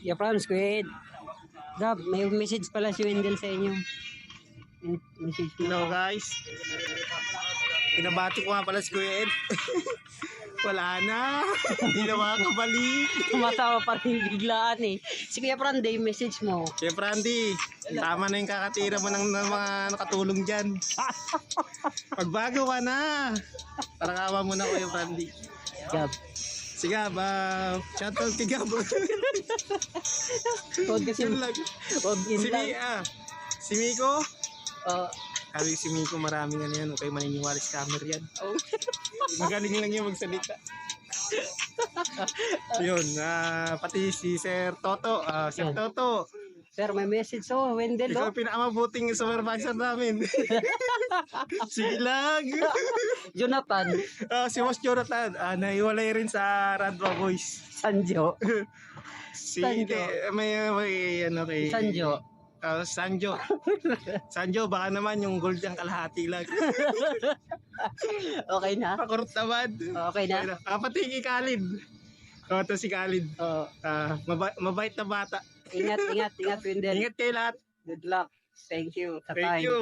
Yeah, Franz, Kuya Ed. Gab, may message pala si Wendell sa inyo. Message mo. Hello guys. Pinabati ko nga pala si Kuya Ed. Wala na. Hindi na makakabalik. Tumasawa pa rin biglaan eh. Si Kuya Franz, yung message mo. Siyempre Andy, tama na yung kakatira mo ng mga nakatulong dyan. Pagbago ka na. Tarakawa mo na Kuya Frandy. Gab. Si Gab, shoutout kay Gab. Huwag kasi, Yun lang. huwag yun lang. Si Miko. Oh, Sabi si Miko, maraming ano yan. Huwag kayo maniniwala sa camera yan. oh. Magaling lang yung magsalita. Yun, pati si Sir Toto. Sir Yan. Toto, Sir, may message oh, Wendell ikaw oh. pinakamabuting supervisor namin. Sige lang. Jonathan, Si Boss Jonathan, naiwalay rin sa Radwa Boys. Sanjo. Hindi, may ano kay... Sanjo. Sanjo. Sanjo, baka naman yung gold yung kalahati lang. Okay na? Pakurot naman. Okay na? Pati kay Khalid. Ito si Khalid. Oh, Mabait na bata. ingat, Wendell. Ingat kayo lahat. Good luck. Thank you sa Thank time. you.